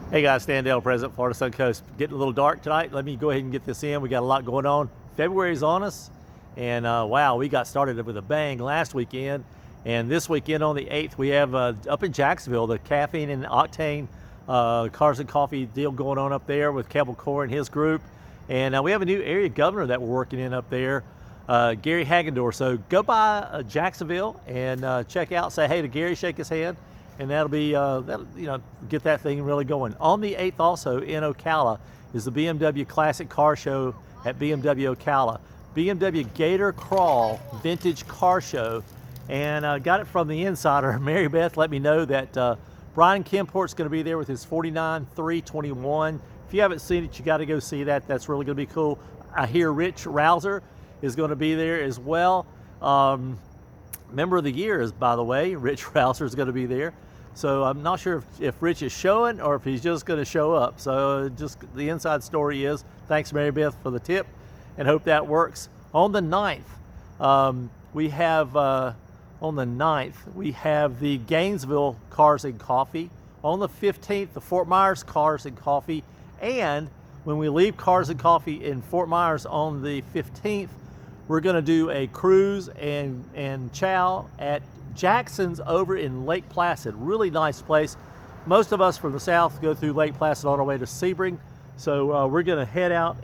Hey guys, Stan Dale, President Florida Suncoast. Getting a little dark tonight. Let me go ahead and get this in. We got a lot going on. February's on us, and wow, we got started with a bang last weekend. And this weekend on the 8th, we have up in Jacksonville, the Caffeine and Octane Cars and Coffee deal going on up there with Keble Core and his group. And we have a new area governor that we're working in up there, Gary Hagendorf. So go by Jacksonville and check out, say hey to Gary, shake his hand. And that'll be, get that thing really going. On the 8th also in Ocala is the BMW Classic Car Show at BMW Ocala. BMW Gator Crawl Vintage Car Show. And got it from the insider. Mary Beth let me know that Brian Kimport's gonna be there with his 49-321. If you haven't seen it, you gotta go see that. That's really gonna be cool. I hear Rich Rouser is gonna be there as well. Member of the Year is, by the way, Rich Rouser is gonna be there. So I'm not sure if Rich is showing or if he's just going to show up. So just the inside story is, thanks Mary Beth for the tip, and hope that works. On the 9th, we have the Gainesville Cars and Coffee. On the 15th, the Fort Myers Cars and Coffee. And when we leave Cars and Coffee in Fort Myers on the 15th, we're going to do a cruise and chow at Jackson's over in Lake Placid. Really nice place. Most of us from the south go through Lake Placid on our way to Sebring. So we're gonna head out.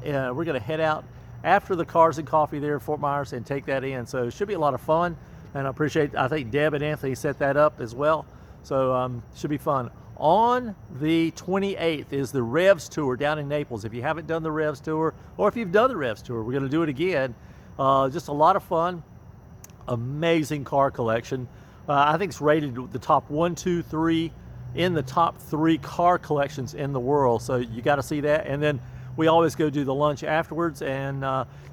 After the Cars and Coffee there in Fort Myers and take that in. So it should be a lot of fun. And I think Deb and Anthony set that up as well. So should be fun. On the 28th is the Revs Tour down in Naples. If you haven't done the Revs Tour, or if you've done the Revs Tour, we're gonna do it again. Just a lot of fun. Amazing car collection. I think it's rated the top 1, 2, 3 in the top 3 car collections in the world. So you got to see that. And then we always go do the lunch afterwards. And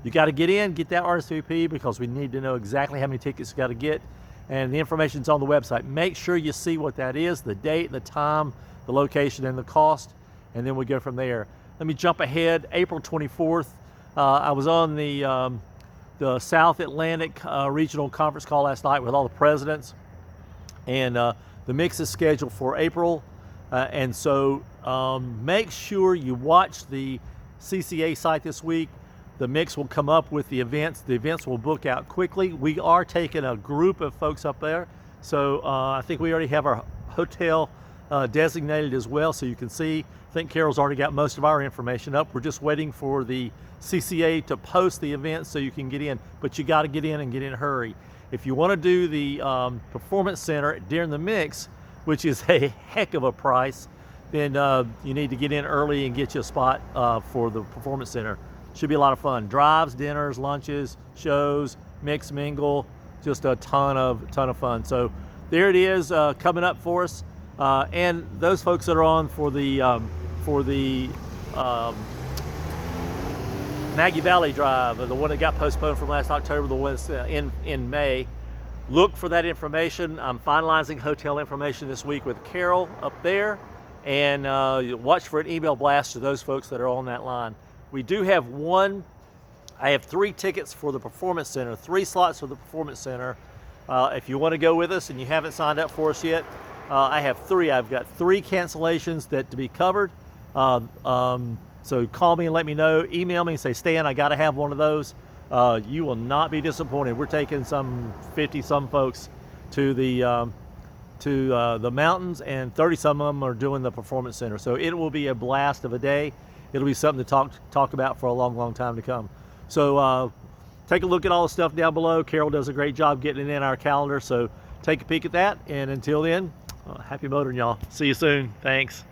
you got to get that RSVP because we need to know exactly how many tickets you got to get. And the information's on the website. Make sure you see what that is, the date, the time, the location, and the cost. And then we go from there. Let me jump ahead. April 24th, I was on the South Atlantic Regional Conference call last night with all the presidents, and the mix is scheduled for April, and so make sure you watch the CCA site this week. The mix will come up with the events. The events will book out quickly. We are taking a group of folks up there, so I think we already have our hotel designated as well, so you can see. I think Carol's already got most of our information up. We're just waiting for the CCA to post the event so you can get in, but you got to get in and get in a hurry. If you want to do the Performance Center during the mix, which is a heck of a price, then you need to get in early and get you a spot for the Performance Center. Should be a lot of fun. Drives, dinners, lunches, shows, mix, mingle, just a ton of fun. So there it is coming up for us. And those folks that are on for the Maggie Valley Drive, the one that got postponed from last October, the one that's in May. Look for that information. I'm finalizing hotel information this week with Carol up there, and watch for an email blast to those folks that are on that line. We do have I have 3 tickets for the Performance Center, 3 slots for the Performance Center. If you want to go with us and you haven't signed up for us yet, I have 3. I've got 3 cancellations that to be covered. So call me and let me know. Email me and say, Stan, I got to have one of those. You will not be disappointed. We're taking some 50-some folks to the mountains, and 30-some of them are doing the Performance Center. So it will be a blast of a day. It'll be something to talk about for a long, long time to come. So take a look at all the stuff down below. Carol does a great job getting it in our calendar. So take a peek at that. And until then, happy motoring, y'all. See you soon. Thanks.